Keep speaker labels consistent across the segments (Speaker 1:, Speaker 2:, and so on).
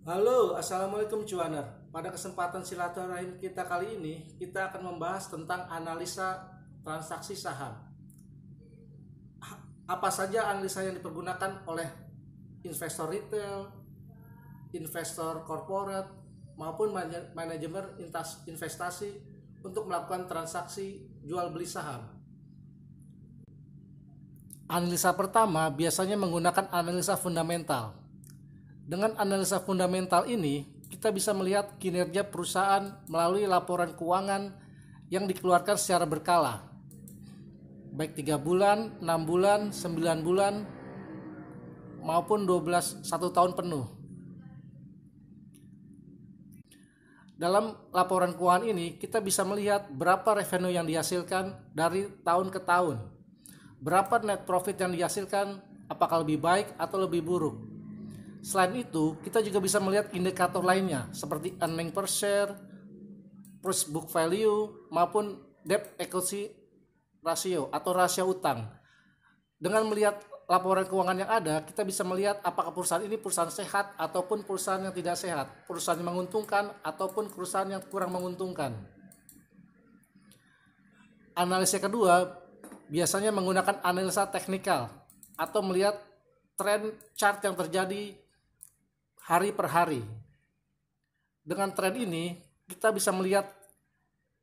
Speaker 1: Halo, Assalamualaikum cuaner. Pada kesempatan silaturahim kita kali ini, kita akan membahas tentang analisa transaksi saham. Apa saja analisa yang dipergunakan oleh investor retail, investor corporate, maupun manajemen investasi untuk melakukan transaksi jual beli saham. Analisa pertama biasanya menggunakan analisa fundamental. Dengan analisa fundamental ini, kita bisa melihat kinerja perusahaan melalui laporan keuangan yang dikeluarkan secara berkala, baik 3 bulan, 6 bulan, 9 bulan, maupun 1 tahun penuh. Dalam laporan keuangan ini, kita bisa melihat berapa revenue yang dihasilkan dari tahun ke tahun, berapa net profit yang dihasilkan, apakah lebih baik atau lebih buruk. Selain itu, kita juga bisa melihat indikator lainnya seperti earning per share, price book value, maupun debt equity ratio atau rasio utang. Dengan melihat laporan keuangan yang ada, kita bisa melihat apakah perusahaan ini perusahaan sehat ataupun perusahaan yang tidak sehat, perusahaan yang menguntungkan ataupun perusahaan yang kurang menguntungkan. Analisa kedua biasanya menggunakan analisa teknikal atau melihat tren chart yang terjadi hari per hari. Dengan tren ini, kita bisa melihat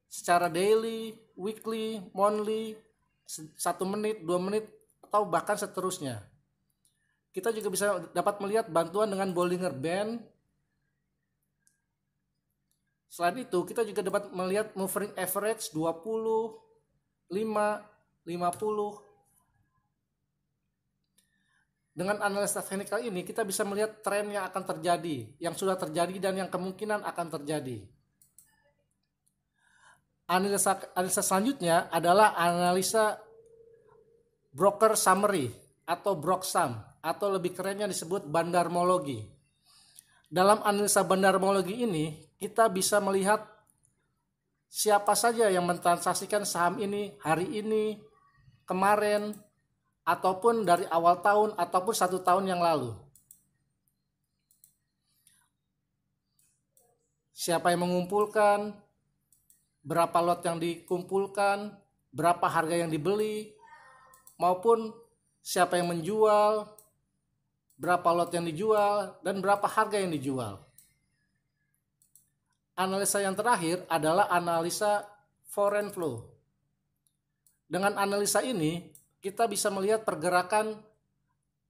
Speaker 1: secara daily, weekly, monthly, 1 menit, 2 menit, atau bahkan seterusnya. Kita juga bisa dapat melihat bantuan dengan Bollinger Band. Selain itu, kita juga dapat melihat moving average 20, 5, 50. Dengan analisa teknikal ini, kita bisa melihat tren yang akan terjadi, yang sudah terjadi dan yang kemungkinan akan terjadi. Analisa selanjutnya adalah analisa broker summary atau BROXSUM, atau lebih kerennya disebut bandarmologi. Dalam analisa bandarmologi ini, kita bisa melihat siapa saja yang mentransaksikan saham ini hari ini, kemarin, ataupun dari awal tahun ataupun 1 tahun yang lalu. Siapa yang mengumpulkan, berapa lot yang dikumpulkan, berapa harga yang dibeli, maupun siapa yang menjual, berapa lot yang dijual, dan berapa harga yang dijual. Analisa yang terakhir adalah analisa foreign flow. Dengan analisa ini, kita bisa melihat pergerakan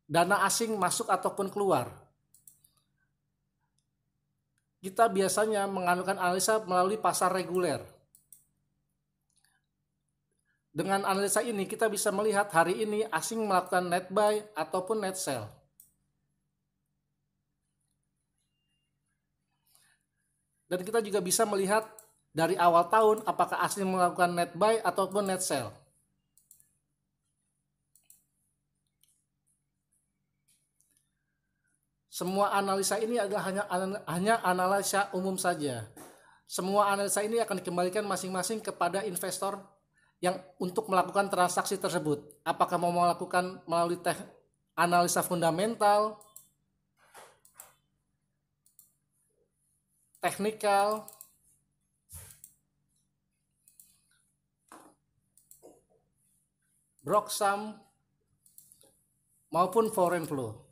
Speaker 1: dana asing masuk ataupun keluar. Kita biasanya mengandalkan analisa melalui pasar reguler. Dengan analisa ini, kita bisa melihat hari ini asing melakukan net buy ataupun net sell. Dan kita juga bisa melihat dari awal tahun apakah asing melakukan net buy ataupun net sell. Semua analisa ini adalah hanya analisa umum saja. Semua analisa ini akan dikembalikan masing-masing kepada investor yang untuk melakukan transaksi tersebut. Apakah mau melakukan melalui analisa fundamental, teknikal, BROXSUM, maupun foreign flow.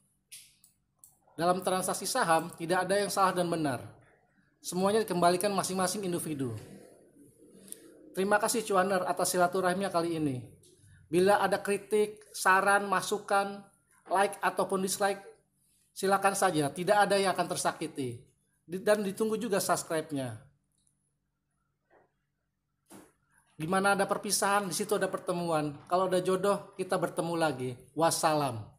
Speaker 1: Dalam transaksi saham, tidak ada yang salah dan benar. Semuanya dikembalikan masing-masing individu. Terima kasih cuaner atas silaturahimnya kali ini. Bila ada kritik, saran, masukan, like ataupun dislike, silakan saja. Tidak ada yang akan tersakiti. Dan ditunggu juga subscribe-nya. Di mana ada perpisahan, di situ ada pertemuan. Kalau ada jodoh, kita bertemu lagi. Wassalam.